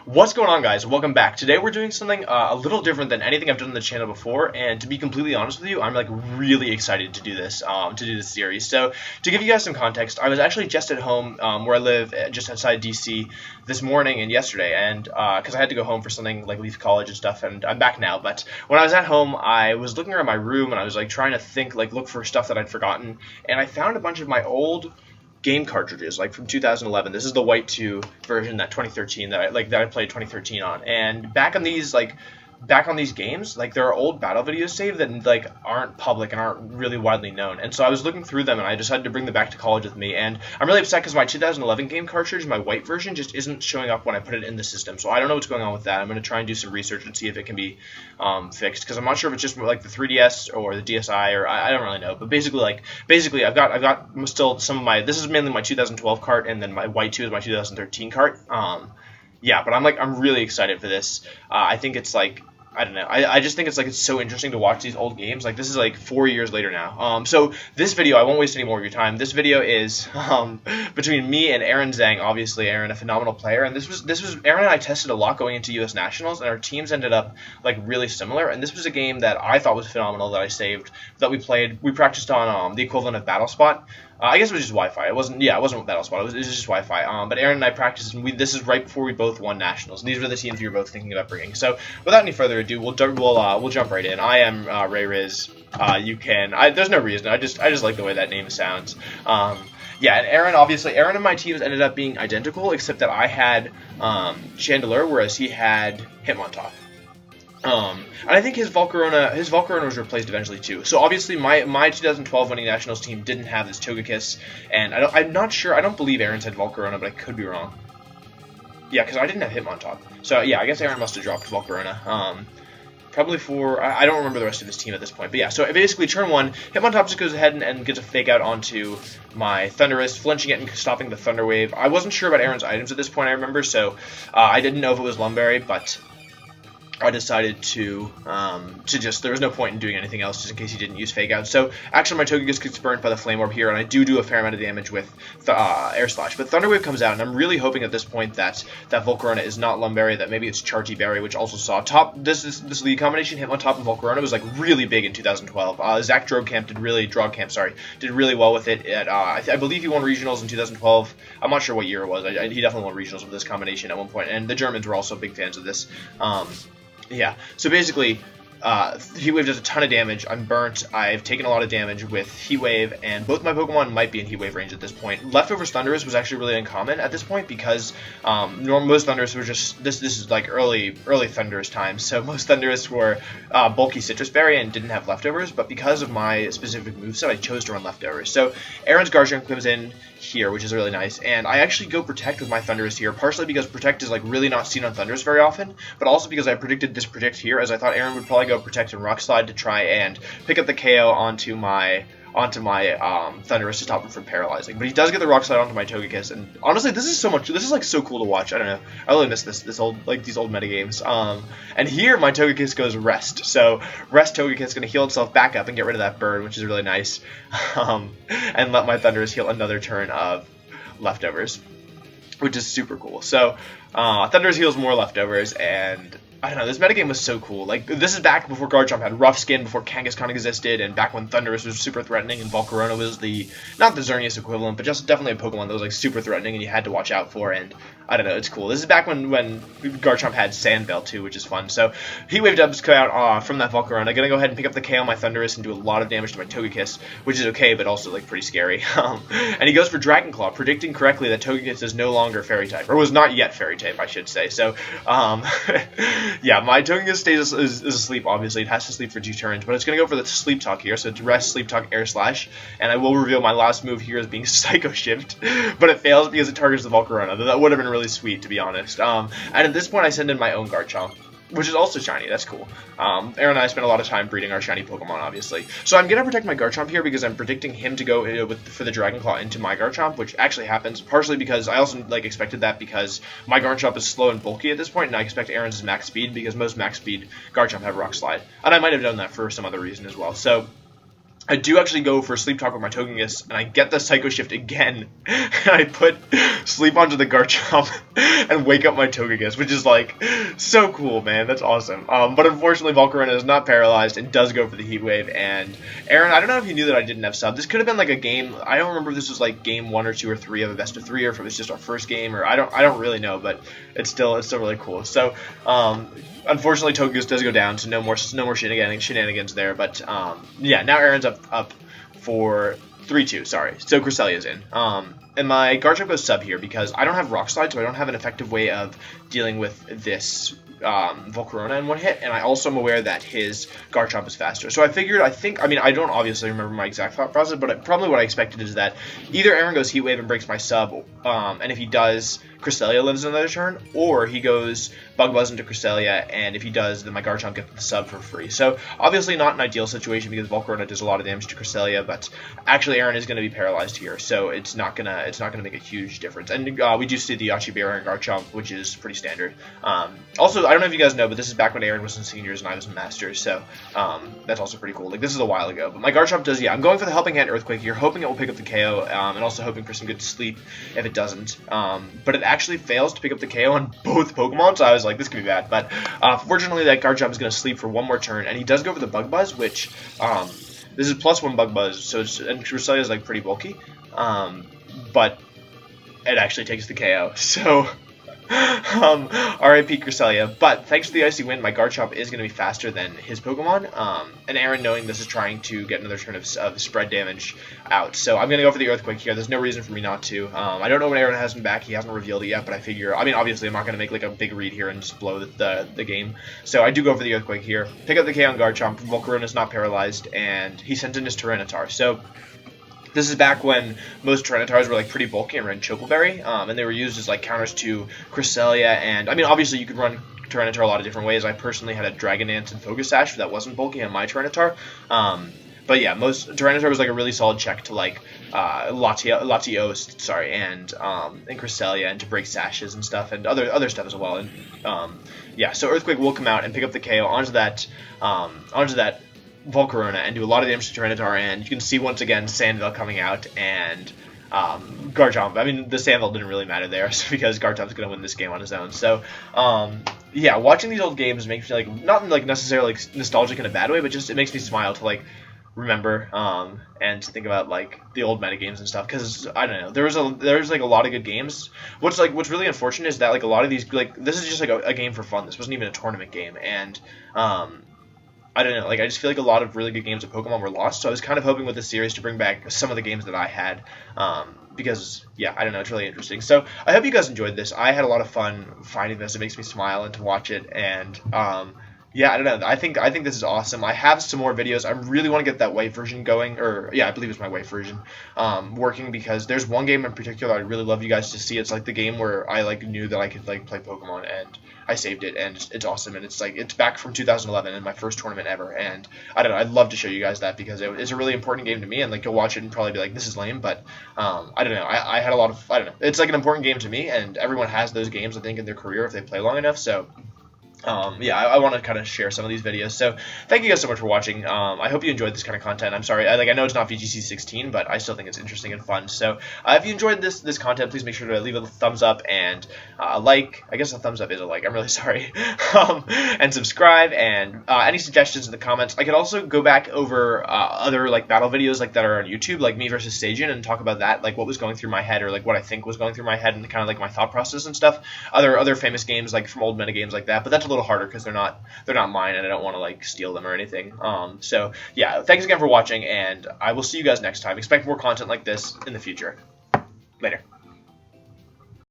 What's going on, guys? Welcome back. Today we're doing something a little different than anything I've done on the channel before, and to be completely honest with you, I'm like really excited to do this series. So to give you guys some context, I was actually just at home where I live, just outside DC, this morning and yesterday, and because I had to go home for something like leave college and stuff, and I'm back now. But when I was at home, I was looking around my room and I was like trying to think, look for stuff that I'd forgotten, and I found a bunch of my old game cartridges, like from 2011. This is the white 2 version, that 2013 that I played 2013 on. And back on these games, there are old battle videos saved that aren't public and aren't really widely known. And so I was looking through them and I decided to bring them back to college with me. And I'm really upset because my 2011 game cartridge, my white version, just isn't showing up when I put it in the system. So I don't know what's going on with that. I'm going to try and do some research and see if it can be fixed, because I'm not sure if it's just like the 3DS or the DSi, or I don't really know. But basically I've got still some of my, this is mainly my 2012 cart, and then my white 2 is my 2013 cart. Yeah, but I'm really excited for this. I think it's I don't know. I just think it's so interesting to watch these old games. This is 4 years later now. So this video, I won't waste any more of your time. This video is between me and Aaron Zhang. Obviously, Aaron, a phenomenal player, and this was Aaron and I tested a lot going into U.S. Nationals, and our teams ended up really similar. And this was a game that I thought was phenomenal, that I saved, that we played. We practiced on the equivalent of BattleSpot. I guess it was just Wi-Fi. It wasn't BattleSpot. It was just Wi-Fi. But Aaron and I practiced, and this is right before we both won nationals. And these were the teams we were both thinking about bringing. So without any further ado, we'll jump right in. I am Ray Riz. There's no reason. I just like the way that name sounds. Yeah, and Aaron and my teams ended up being identical, except that I had Chandelier, whereas he had Hitmontop. And I think his Volcarona was replaced eventually too. So obviously my 2012 winning nationals team didn't have this Togekiss, and I'm not sure. I don't believe Aaron's had Volcarona, but I could be wrong. Yeah, because I didn't have Hitmontop. So yeah, I guess Aaron must have dropped Volcarona. Probably for, I don't remember the rest of his team at this point. But yeah, so basically turn 1, Hitmontop just goes ahead and gets a fake out onto my Thundurus, flinching it and stopping the Thunder Wave. I wasn't sure about Aaron's items at this point, I remember, so I didn't know if it was Lumberry, but I decided to just, there was no point in doing anything else just in case he didn't use Fake Out. So actually my Togekiss gets burnt by the Flame Orb here, and I do a fair amount of damage with Air Slash. But Thunder Wave comes out, and I'm really hoping at this point that Volcarona is not Lumberry, that maybe it's Charty Berry, which also saw this lead combination Hitmontop and Volcarona was really big in 2012. Zach Drogkamp did really well with it. I believe he won regionals in 2012. I'm not sure what year it was. He definitely won regionals with this combination at one point, and the Germans were also big fans of this. Yeah, so basically, Heat Wave does a ton of damage. I'm burnt. I've taken a lot of damage with Heat Wave, and both my Pokemon might be in Heat Wave range at this point. Leftovers Thundurus was actually really uncommon at this point because most Thundurus were just, this is early Thundurus times, so most Thundurus were bulky Citrus Berry and didn't have leftovers, but because of my specific moveset, I chose to run leftovers. So Aaron's Garchomp comes in here, which is really nice, and I actually go Protect with my Thundurus here, partially because Protect is really not seen on Thundurus very often, but also because I predicted this Protect here, as I thought Aaron would probably go Protect and Rock Slide to try and pick up the KO onto my Thundurus to stop him from paralyzing. But he does get the Rock Slide onto my Togekiss, and honestly, this is so cool to watch. I don't know, I really miss these old metagames. And here my Togekiss goes Rest. So Rest Togekiss is going to heal itself back up and get rid of that burn, which is really nice. And let my Thundurus heal another turn of leftovers, which is super cool. So Thundurus heals more leftovers, and I don't know, this metagame was so cool. This is back before Garchomp had Rough Skin, before Kangaskhan existed, and back when Thundurus was super threatening, and Volcarona was not the Xerneas equivalent, but just definitely a Pokemon that was super threatening and you had to watch out for, and I don't know, it's cool. This is back when Garchomp had Sandbell too, which is fun. So Heat Wave does come out from that Volcarona. I'm gonna go ahead and pick up the KO on my Thundurus and do a lot of damage to my Togekiss, which is okay, but also pretty scary. And he goes for Dragon Claw, predicting correctly that Togekiss is no longer Fairy type, or was not yet Fairy type, I should say. So yeah, my Togekiss stays is asleep, obviously. It has to sleep for 2 turns, but it's going to go for the Sleep Talk here, so it's Rest, Sleep Talk, Air Slash, and I will reveal my last move here as being Psycho Shift, but it fails because it targets the Volcarona. That would have been really sweet, to be honest. And at this point, I send in my own Garchomp, which is also shiny. That's cool. Aaron and I spent a lot of time breeding our shiny Pokemon, obviously. So I'm going to protect my Garchomp here because I'm predicting him to go for the Dragon Claw into my Garchomp, which actually happens, partially because I also expected that because my Garchomp is slow and bulky at this point, and I expect Aaron's is max speed because most max speed Garchomp have Rock Slide. And I might have done that for some other reason as well. So I do actually go for Sleep Talk with my Togekiss, and I get the Psycho Shift again, and I put Sleep onto the Garchomp and wake up my Togekiss, which is, like, so cool, man. That's awesome. But unfortunately, Volcarona is not paralyzed and does go for the Heat Wave, and Aaron, I don't know if you knew that I didn't have sub. This could have been, like, a game. I don't remember if this was, like, game 1 or 2 or 3 of a best of 3, or if it was just our first game, or I don't really know, but it's still really cool. So, unfortunately, Togekiss does go down, so no more shenanigans there. But yeah, now Aaron's up for 3-2. Sorry, so Cresselia's in. And my Garchomp goes sub here because I don't have Rock Slide, so I don't have an effective way of dealing with this Volcarona in one hit, and I also am aware that his Garchomp is faster. So I figured, I mean, I don't obviously remember my exact thought process, but probably what I expected is that either Aaron goes Heat Wave and breaks my sub, and if he does, Cresselia lives another turn, or he goes Bug Buzz into Cresselia, and if he does, then my Garchomp gets the sub for free. So obviously not an ideal situation because Volcarona does a lot of damage to Cresselia, but actually Aaron is going to be paralyzed here, so it's not gonna make a huge difference. And we do see the Yachi Bear and Garchomp, which is pretty standard. Also, I don't know if you guys know, but this is back when Aaron was in seniors and I was in masters, so that's also pretty cool. Like, this is a while ago, but my Garchomp does, yeah, I'm going for the Helping Hand Earthquake here, hoping it will pick up the KO, and also hoping for some good sleep if it doesn't. But it actually fails to pick up the KO on both Pokemon, so I was like, this could be bad. But fortunately, that Garchomp is going to sleep for one more turn, and he does go for the Bug Buzz, which this is +1 Bug Buzz, so and Cresselia is like pretty bulky, but it actually takes the KO. So RIP Cresselia, but thanks to the Icy Wind, my Garchomp is going to be faster than his Pokemon, and Aaron, knowing this, is trying to get another turn of spread damage out, so I'm going to go for the Earthquake here. There's no reason for me not to. I don't know when Aaron has him back. He hasn't revealed it yet, but I figure, I mean, obviously I'm not going to make like a big read here and just blow the game, so I do go for the Earthquake here, pick up the K on Garchomp. Volcarona is not paralyzed, and he sends in his Tyranitar, so this is back when most Tyranitars were like pretty bulky and ran Chocoberry, and they were used as like counters to Cresselia, and I mean, obviously you could run Tyranitar a lot of different ways. I personally had a Dragon Dance and Focus Sash that wasn't bulky on my Tyranitar, but yeah, most Tyranitar was like a really solid check to like Latios, sorry, and Cresselia, and to break sashes and stuff, and other stuff as well. And yeah, so Earthquake will come out and pick up the KO onto that Volcarona and do a lot of damage to Tyranitar, and you can see once again Sandville coming out and Garchomp. I mean, the Sandville didn't really matter there because Garchomp's going to win this game on his own. So yeah, watching these old games makes me like not like necessarily like nostalgic in a bad way, but just it makes me smile to like remember and to think about like the old metagames and stuff, because I don't know, there's like a lot of good games. What's really unfortunate is that like a lot of these, like, this is just like a game for fun. This wasn't even a tournament game, and I don't know, like, I just feel like a lot of really good games of Pokemon were lost, so I was kind of hoping with this series to bring back some of the games that I had, because, yeah, I don't know, it's really interesting. So, I hope you guys enjoyed this. I had a lot of fun finding this. It makes me smile and to watch it, and, yeah, I don't know, I think this is awesome. I have some more videos. I really want to get that white version going, or, yeah, I believe it's my white version, working, because there's one game in particular I'd really love you guys to see. It's, like, the game where I, like, knew that I could, like, play Pokemon, and I saved it, and it's awesome, and it's, like, it's back from 2011, and my first tournament ever, and I don't know, I'd love to show you guys that, because it's a really important game to me, and, like, you'll watch it and probably be like, this is lame, but, I don't know, I had a lot of, I don't know, it's, like, an important game to me, and everyone has those games, I think, in their career if they play long enough, so yeah, I want to kind of share some of these videos. So thank you guys so much for watching. I hope you enjoyed this kind of content. I'm sorry, I know it's not VGC16, but I still think it's interesting and fun. So if you enjoyed this content, please make sure to leave a thumbs up and a like. I guess a thumbs up is a like. I'm really sorry. And subscribe, and any suggestions in the comments. I could also go back over other like battle videos like that are on YouTube, like me versus Sajin, and talk about that, like what was going through my head, or like what I think was going through my head, and kind of like my thought process and stuff. Other famous games like from old metagames like that, but that's a little harder because they're not mine, and I don't want to like steal them or anything. So yeah, thanks again for watching, and I will see you guys next time. Expect more content like this in the future. Later.